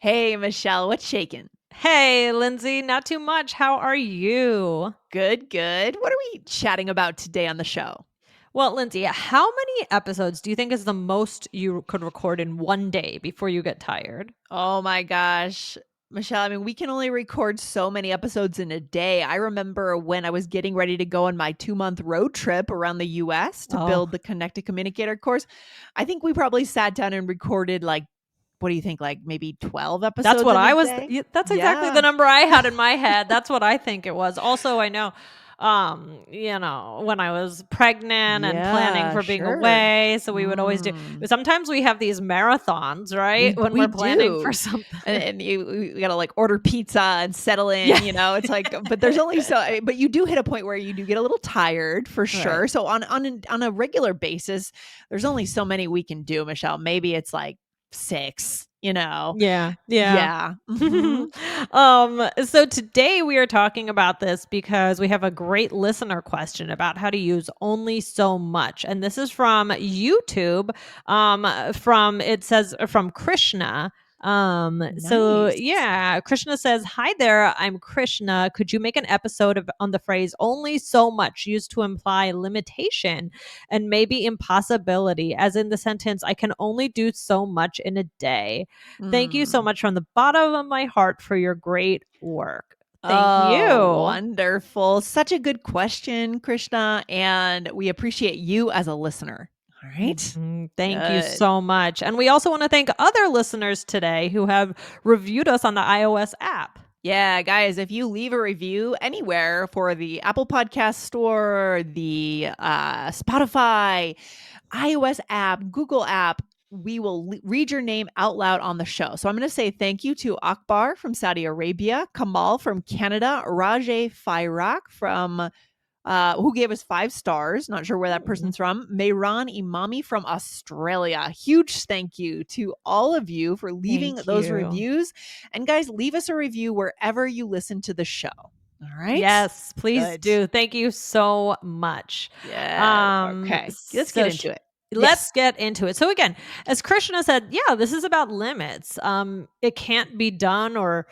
Hey, Michelle, what's shaking? Hey, Lindsay, not too much. How are you? Good, good. What are we chatting about today on the show? Well, Lindsay, how many episodes do you think is the most you could record in one day before you get tired? Oh my gosh. Michelle, I mean, we can only record so many episodes in a day. I remember when I was getting ready to go on my 2-month road trip around the US to Oh, build the Connect to Communicator course. I think we probably sat down and recorded what do you think, like maybe 12 that's episodes what in a I was. day? That's exactly the Yeah, number I had in my head. That's what I think it was. Also, I know, when I was pregnant and planning yeah, for being sure. away, so we would always do. Mm. Sometimes we have these marathons, right? We When we we're planning for do. something. And you gotta, like, order pizza and settle Yeah. in, it's like but there's only but you do hit a point where you do get a little tired for Right. sure. So on a regular basis, there's only so many we can do, Michelle. Maybe it's like 6, you know? Yeah. Yeah. Yeah. Mhm. So today we are talking about this because we have a great listener question about how to use only so much. And this is from YouTube. From it says from Krishna. So Nice. yeah, Krishna says, "Hi there, I'm Krishna. Could you make an episode on the phrase only so much used to imply limitation and maybe impossibility, as in the sentence, I can only do so much in a day. Thank you so Mm. much from the bottom of my heart for your great work." Thank Oh, you. wonderful. Such a good question, Krishna, and we appreciate you as a listener. All right? Thank you Good. so much. And we also want to thank other listeners today who have reviewed us on the iOS app. Yeah, guys, if you leave a review anywhere for the Apple Podcast Store, the Spotify, iOS app, Google app, we will read your name out loud on the show. So I'm going to say thank you to Akbar from Saudi Arabia, Kamal from Canada, Rajay Fairak from who gave us 5 stars. Not sure where that Mm, person's from. Mehran Imami from Australia. Huge thank you to all of you for leaving Thank those you. reviews. And guys, leave us a review wherever you listen to the show. All right. Yes, please Good. do. Thank you so much. Yeah. Okay. Let's get So into it. let's Yes. get into it. So again, as Krishna said, yeah, this is about limits. It can't be done or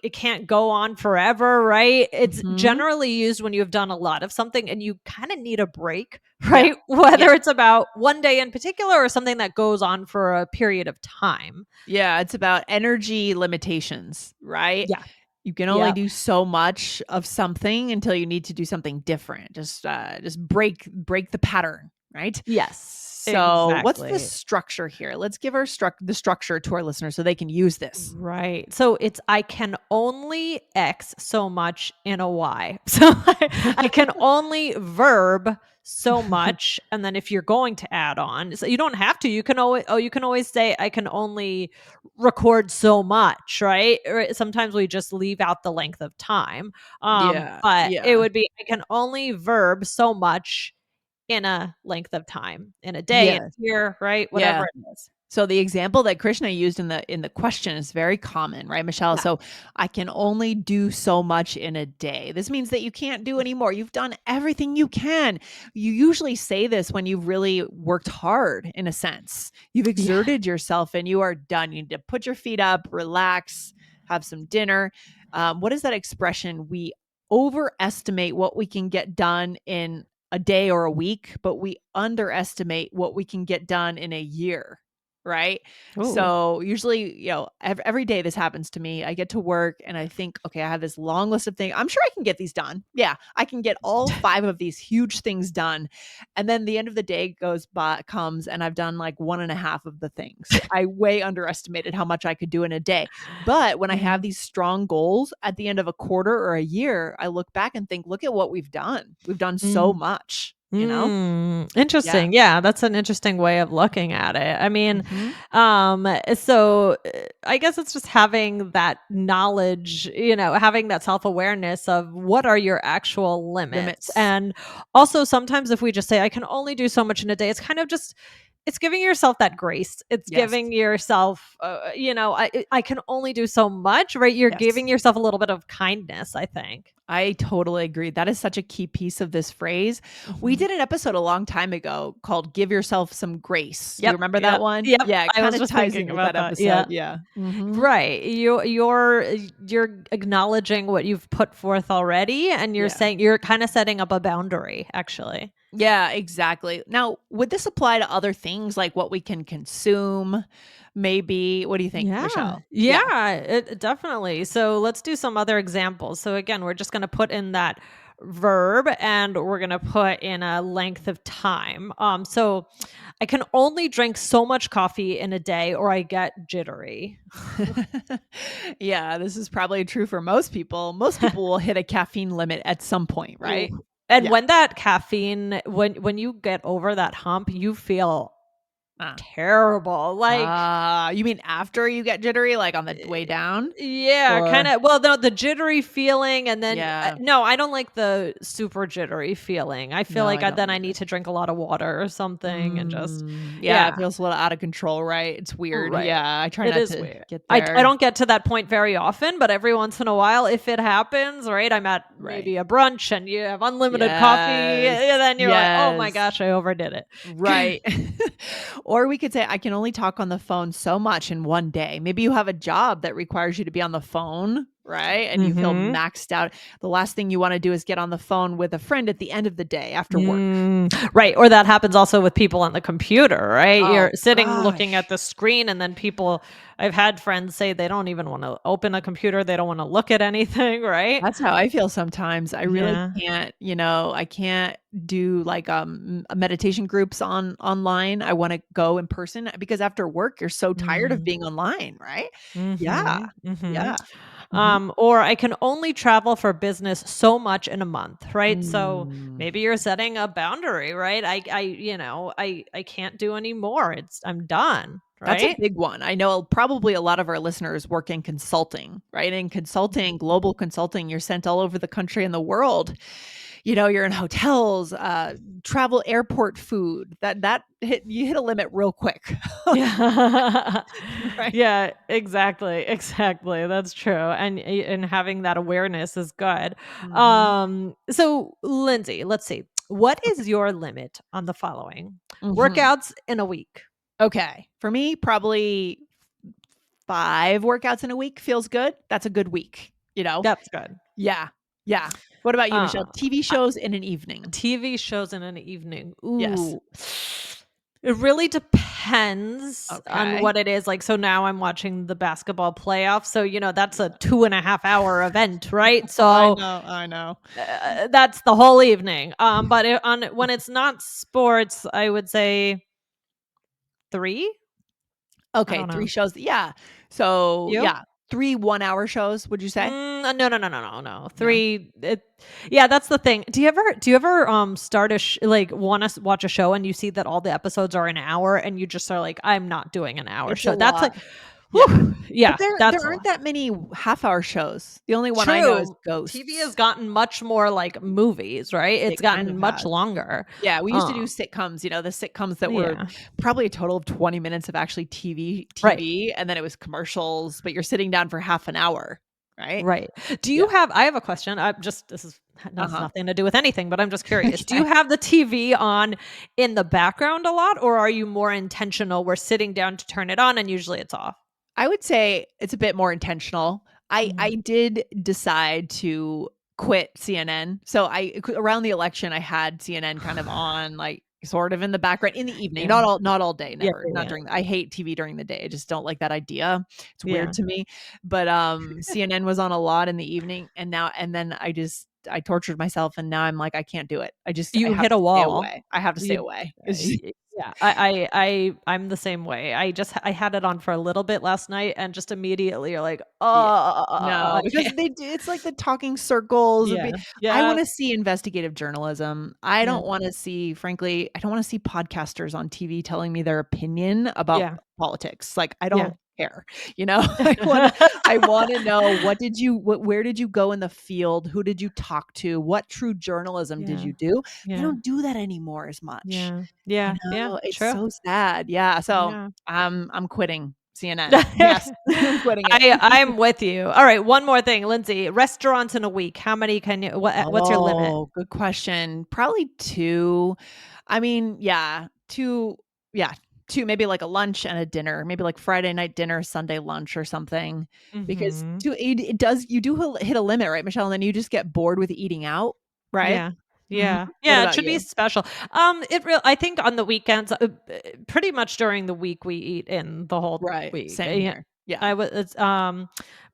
it can't go on forever, right? It's Hmm. generally used when you've done a lot of something and you kind of need a break, Yeah. right? Yeah. Whether it's about one day in particular or something that goes on for a period of time. Yeah. It's about energy limitations, right? Yeah. You can only Yeah. do so much of something until you need to do something different. Just break the pattern, right? Yes, So, what's the exactly. structure here? Let's give the structure to our listeners so they can use this. Right. So it's I can only X so much in a Y. So I can only verb so much. And then if you're going to add on, so you don't have to. You can always say I can only record so much, right? Or sometimes we just leave out the length of time. Yeah, But it yeah, would be I can only verb so much in a length of time, in a day, in yeah, a year, right? Whatever yeah. it is. So the example that Krishna used in the question is very common, right, Michelle? Yeah. So I can only do so much in a day. This means that you can't do any more. You've done everything you can. You usually say this when you've really worked hard, in a sense. You've Yeah. exerted yourself and you are done. You need to put your feet up, relax, have some dinner. What is that expression? We overestimate what we can get done in a day or a week, but we underestimate what we can get done in a year, right? Ooh. So usually, every day this happens to me. I get to work and I think, okay, I have this long list of things. I'm sure I can get these done. Yeah, I can get all 5 of these huge things done. And then the end of the day comes and I've done like one and a half of the things. I way underestimated how much I could do in a day. But when I Yeah. have these strong goals at the end of a quarter or a year, I look back and think, look at what we've done. We've done so Mm. much. Yeah. Interesting. Yeah, that's an interesting way of looking at it. I mean, Hmm. so I guess it's just having that knowledge, having that self-awareness of what are your actual limits. Limits. And also sometimes if we just say I can only do so much in a day, it's kind of just it's giving yourself that grace. It's Yes. giving yourself I can only do so much, right? You're Yes. giving yourself a little bit of kindness, I think. I totally agree. That is such a key piece of this phrase. We Mhm. did an episode a long time ago called Give Yourself Some Grace. Do you Yep, remember that yep, one? yep. Yeah, it I kind was of just ties thinking in with about that that. Yeah. episode. Yeah. Mhm. Right. You're acknowledging what you've put forth already, and you're Yeah. saying you're kinda setting up a boundary, actually. Yeah, exactly. Now, would this apply to other things like what we can consume? Maybe. What do you think, Yeah. Michelle? Yeah. Yeah, it definitely. So let's do some other examples. So again, we're just gonna put in that verb and we're gonna put in a length of time. So I can only drink so much coffee in a day or I get jittery. Yeah, this is probably true for most people. Most people will hit a caffeine limit at some point, Ooh. right? And Yeah. when that caffeine, when you get over that hump, you feel Uh. terrible. Like You mean after you get jittery, like on the way down? yeah, Or kinda well, no, the jittery feeling and then yeah. no, I don't like the super jittery feeling. I feel No, like I don't then I need either. to drink a lot of water or something and just Yeah, it yeah. feels a little out of control, right? It's weird. Right. Yeah, I try It not is to weird. get I there. don't get to that point very often, but every once in a while, if it happens, right, I'm at Right. maybe a brunch and you have unlimited coffee, Yes. and then you're like, "Oh my Yes. gosh, I overdid it." Right. Or we could say, I can only talk on the phone so much in one day. Maybe you have a job that requires you to be on the phone, right? And you feel Mhm. maxed out. The last thing you want to do is get on the phone with a friend at the end of the day after work. Right, or that happens also with people on the computer, right? You're Oh, sitting looking at gosh. the screen and then people I've had friends say they don't even wanna open a computer, they don't wanna look at anything, right? That's how I feel sometimes. I really Yeah. can't, I can't do like meditation groups online. I want to go in person because after work you're so tired of Mm. being online, right? Yeah. Mhm, mhm. Yeah. Mhm. Or I can only travel for business so much in a month, right? So Mm. maybe you're setting a boundary, right? I can't do any more. I'm done, That's a right? big one. I know probably a lot of our listeners work in consulting, right? In consulting, global consulting, you're sent all over the country and the world. You're in hotels, travel, airport food. That hit you hit a limit real quick. Yeah. Right? Yeah, exactly, exactly, that's true, and having that awareness is good. Mhm. So, Lindsay, let's see. What Okay. is your limit on the following? Mhm. Workouts in a week. Okay. For me, probably 5 workouts in a week feels good. That's a good week, you know? That's good. Yeah. Yeah. What about you, Michelle? Uh, TV I shows in an evening? TV shows in an evening. Yes. Ooh. It really depends on Okay. what it is. Like, so now I'm watching the basketball playoffs. So, that's a 2.5 hour event, right? I So know, I know. that's the whole evening. But when it's not sports, I would say three. I Okay, don't 3 know. shows. Yeah. So, You? yeah, 3 one-hour shows, would you say? No, no, no, no, no, no. No. Three. Yeah, that's the thing. Do you ever start like want to watch a show and you see that all the episodes are an hour and you just are like, I'm not doing an hour It's a show. That's like, lot. Yeah. whew, But yeah, there that's a aren't lot. that many half-hour shows. The only one I know is True. TV has Ghosts. gotten much more like movies, right? It It's kind gotten of much has. longer. Yeah, we used to do Um, sitcoms, the sitcoms that were yeah. probably a total of 20 minutes of actually TV Right. TV, and then it was commercials, but you're sitting down for half an hour, right? Right. Do Yeah. you have I have a question. This has Uh-huh. nothing to do with anything, but I'm just curious. Do you Okay. have the TV on in the background a lot or are you more intentional? We're sitting down to turn it on and usually it's off? I would say it's a bit more intentional. I Mhm. did decide to quit CNN. So around the election, I had CNN kind of on, like, sort of in the background in the evening, Yeah. not all day, Yeah, never, yeah, not yeah. during I hate TV during the day. I just don't like that idea. It's Yeah. weird to me. But, CNN was on a lot in the evening, and then I tortured myself, and now I'm like, I can't do it. I You have hit to a stay wall. away. I have to stay You away. It's just y yeah, I'm the same way. I had it on for a little bit last night and just immediately you're like, Yeah. "Oh, No, I because can't." it's like the talking circles. Yeah. I Yeah. wanna see investigative journalism. I Yeah. don't wanna see frankly, I don't wanna see podcasters on TV telling me their opinion about Yeah. politics. Like, I Yeah. don't care, you know? I wanna know where did you go in the field? Who did you talk to? What true journalism did Yeah. you do? They Yeah. don't do that anymore as much. Yeah. Yeah. Yeah. It's True. so sad. Yeah, so, Yeah. I'm quitting CNN. Yes, I'm quitting it. I'm with you. All right, one more thing, Lindsay. Restaurants in a week. How many can you? What's your limit? Oh, good question. Probably 2. I mean, yeah, 2 yeah, 2, maybe like a lunch and a dinner, maybe like Friday night dinner, Sunday lunch or something, because Hmm. 2 it does you do hit a limit, right, Michelle? And then you just get bored with eating out, right? Yeah. Mhm. Yeah. What Yeah, it about should be you? special. I think on the weekends, pretty much during the week we eat in the whole Right, week. same Yeah. here. Yeah. I was it's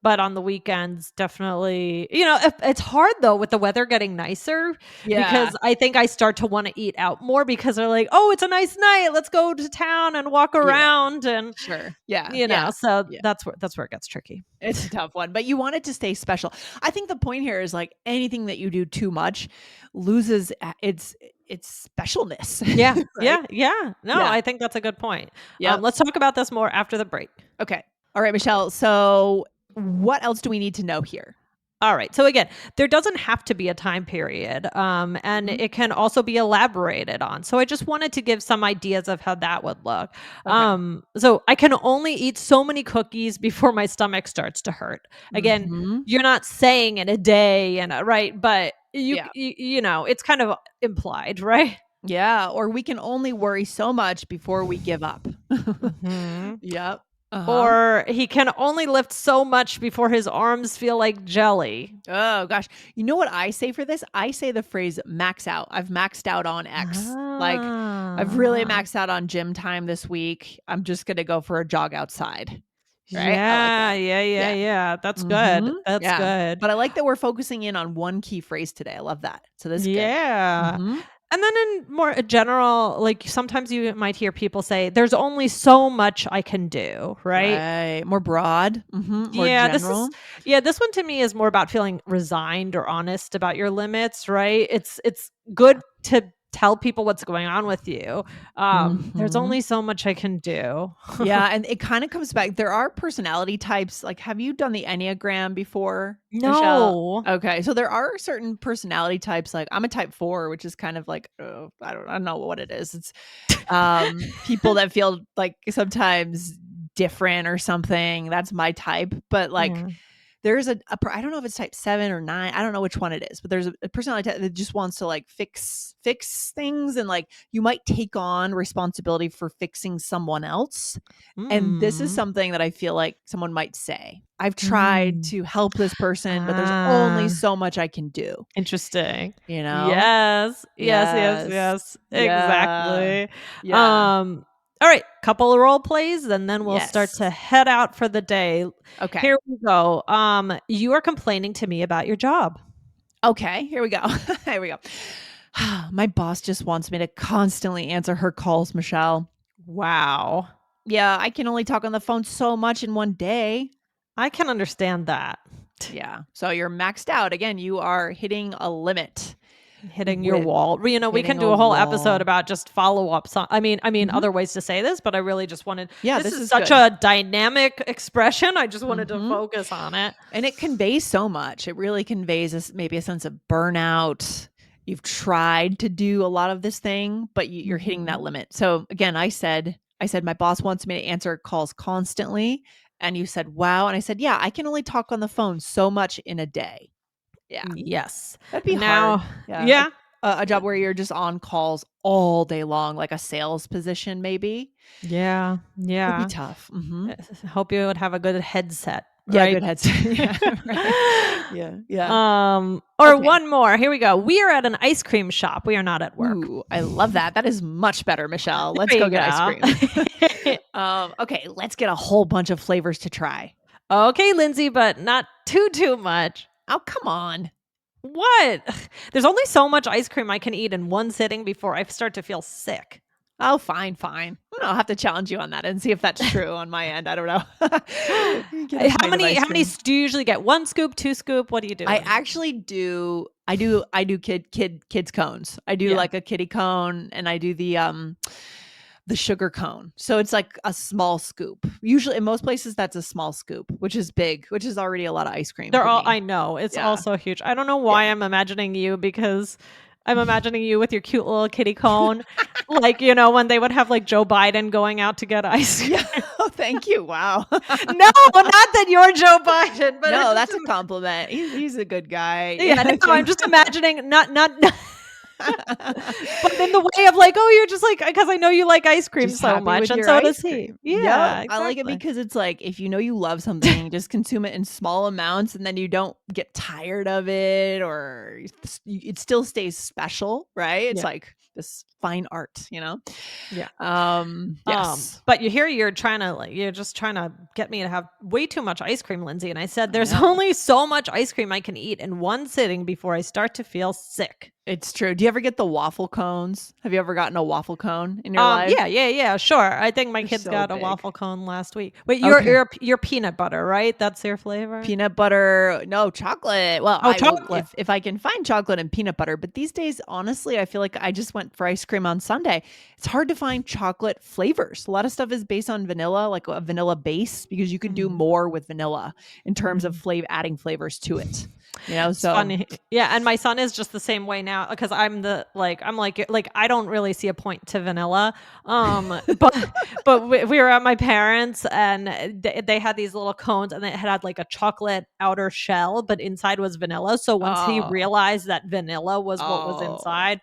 but on the weekends definitely, it's hard though with the weather getting nicer Yeah, because I think I start to want to eat out more because they're like, "Oh, it's a nice night. Let's go to town and walk yeah, around." And sure. Yeah, yeah, so yeah. that's where it gets tricky. It's a tough one, but you want it to stay special. I think the point here is like anything that you do too much loses its specialness, Yeah. right? Yeah. Yeah. No, Yeah. I think that's a good point. Yep. Let's talk about this more after the break. Okay. All right, Michelle. So, what else do we need to know here? All right. So again, there doesn't have to be a time period, and Mhm. it can also be elaborated on. So I just wanted to give some ideas of how that would look. Okay. So I can only eat so many cookies before my stomach starts to hurt. Again, Mhm. you're not saying in a day, and right, but Yeah. it's kind of implied, right? Yeah. Or we can only worry so much before we give up. Hmm. Yep. Uh huh. Or he can only lift so much before his arms feel like jelly. Oh gosh. You know what I say for this? I say the phrase max out. I've maxed out on X. Like I've really Ah. maxed out on gym time this week. I'm just going to go for a jog outside. Right? I like Yeah, that. yeah, yeah, Yeah. yeah. That's good. Mhm. That's Yeah. good. But I like that we're focusing in on one key phrase today. I love that. So this is good. Yeah. Mhm. And then in more a general, like sometimes you might hear people say, there's only so much I can do, right? Right. More broad. Mhm. More Yeah, this is general. yeah, this one to me is more about feeling resigned or honest about your limits, right? It's good to tell people what's going on with you. There's Mhm. only so much I can do. Yeah, and it kind of comes back. There are personality types. Like, have you done the Enneagram before, Michelle? No. Okay, so there are certain personality types. Like, I'm a type 4, which is kind of like, I don't know what it is. It's people that feel like sometimes different or something. That's my type. But like, Yeah. there's I don't know if it's type 7 or 9. I don't know which one it is, but there's a personality type that just wants to like fix things, and like you might take on responsibility for fixing someone else. And this is Mm. something that I feel like someone might say. I've tried Mm. to help this person, but there's only Ah, so much I can do, interesting. you know? Yes. Yes, yes, Yes. yes. Yeah. Exactly. Yeah. All right, couple of role plays, and then we'll start to Yes. head out for the day. Okay. Here we go. You are complaining to me about your job. Okay, here we go. Here we go. My boss just wants me to constantly answer her calls, Michelle. Wow. Yeah, I can only talk on the phone so much in one day. I can understand that. Yeah. So you're maxed out. Again, you are hitting a limit Hitting your with wall. We can hitting do a a whole episode wall. about just follow-ups. I mean Mhm. other ways to say this, but I really just wanted Yeah, this this is is such good. a dynamic expression. I just wanted to Mhm. focus on it. And it conveys so much. It really conveys maybe a sense of burnout. You've tried to do a lot of this thing, but you're hitting that Mhm. limit. So again, I said my boss wants me to answer calls constantly, and you said, "Wow." And I said, "Yeah, I can only talk on the phone so much in a day." Yeah. Yes. That'd be hard. Now Yeah, yeah. a job where you're just on calls all day long, like a sales position maybe, Yeah, would be yeah. tough. Mhm. Hope you would have a good headset, Yeah, right? good headset. Yeah, right. Yeah, yeah. Or Okay. one more. Here we go. We are at an ice cream shop. We are not at work. Ooh, I love that. That is much better, Michelle. Let's There go you get ice go. cream. Okay, let's get a whole bunch of flavors to try. Okay, Lindsay, but not too much. Oh, come on. What? There's only so much ice cream I can eat in one sitting before I start to feel sick. Oh, fine, fine. I'll have to challenge you on that and see if that's true on my end. I don't know. Get a How pint of many ice how many cream. do you usually get? 1 scoop, 2 scoop? What are you I doing? actually do I do kids cones. I do Yeah. like a kitty cone, and I do the sugar cone. So it's like a small scoop. Usually in most places that's a small scoop, which is big, which is already a lot of ice cream They're for all me. I know, it's Yeah. also huge. I don't know Yeah. why I'm imagining you because I'm imagining you with your cute little kitty cone, like, when they would have, like, Joe Biden going out to get ice cream. Yeah. Oh, thank you. Wow. No, not that you're Joe Biden, but No, that's a compliment. He's a good guy. yeah, no, I'm just imagining not but in the way of like, oh, you're just like, because I know you like ice cream Just so happy much, with and your so does ice he. cream. Yeah, Yep. I like it exactly. because it's like if you know you love something, just consume it in small amounts and then you don't get tired of it or it still stays special, right? It's Yeah. like this fine art, Yeah. Yes. But you're trying to you're just trying to get me to have way too much ice cream, Lindsay. And I said, I there's know. only so much ice cream I can eat in one sitting before I start to feel sick. It's true. Do you ever get the waffle cones? Have you ever gotten a waffle cone in your life? Yeah, sure. I think my They're kids so got a big. waffle cone last week. Wait, Okay. your peanut butter, right? That's your flavor? Peanut butter, no chocolate. Well, Oh, I will chocolate. if I can find chocolate and peanut butter. But these days, honestly, I feel like I just went for ice cream on Sunday. It's hard to find chocolate flavors. A lot of stuff is based on vanilla, like a vanilla base, because you can do more with vanilla in terms of adding flavors to it. It's So funny. Yeah, and my son is just the same way now because I'm like I don't really see a point to vanilla. But we were at my parents and they had these little cones and it had like a chocolate outer shell, but inside was vanilla. So once he oh, realized that vanilla was what was oh, inside,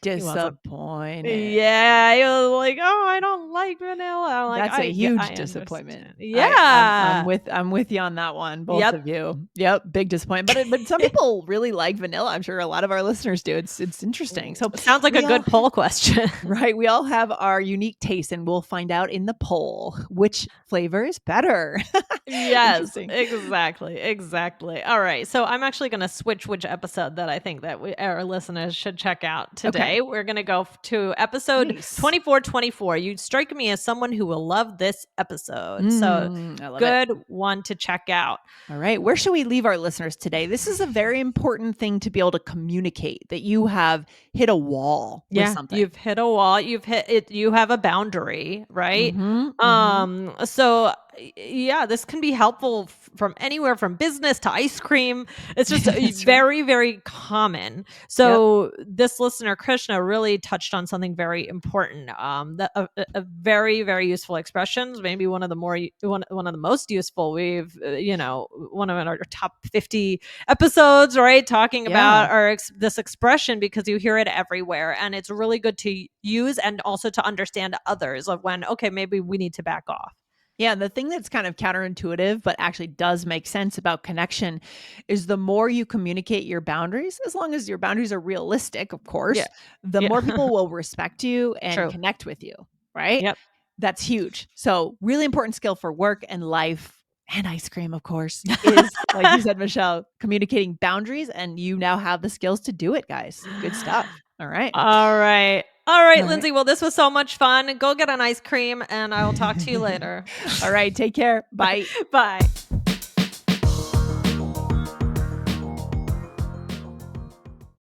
he wasn't. disappointed. Yeah, he was like, "Oh, I don't like vanilla." I'm like, That's a I huge disappointment. understand. I'm Yeah. with you on that one, both Yep. of you. Yep, big disappointment. But some people really like vanilla. I'm sure a lot of our listeners do. It's interesting. So Sounds like a we all good poll question. right, we all have our unique taste, and we'll find out in the poll which flavor is better. Yes, Interesting. exactly. All right, so I'm actually going to switch which episode that I think that our listeners should check out today. Okay. We're going to go to episode Nice. 2424. You strike me as someone who will love this episode. So I love it. good one to check out. All right. Where should we leave our listeners today? This is a very important thing to be able to communicate that you have hit a wall with something. You've hit a wall. You've hit it. You have a boundary, right? Mm-hmm. So yeah, this can be helpful from anywhere from business to ice cream. It's just very, very common. So this listener, Krishna, really touched on something very important. A very, very useful expressions, maybe one of the most useful. We've, one of our top 50 episodes, right? Talking about this expression because you hear it everywhere. And it's really good to use and also to understand others of when, okay, maybe we need to back off. Yeah, the thing that's kind of counterintuitive, but actually does make sense about connection is the more you communicate your boundaries, as long as your boundaries are realistic, of course, the more people will respect you and connect with you, right? Yep. That's huge. So really important skill for work and life and ice cream, of course, is, like you said, Michelle, communicating boundaries. And you now have the skills to do it, guys. Good stuff. All right. All right, Lindsay. Well, this was so much fun. Go get an ice cream and I will talk to you later. All right. Take care. Bye. Bye.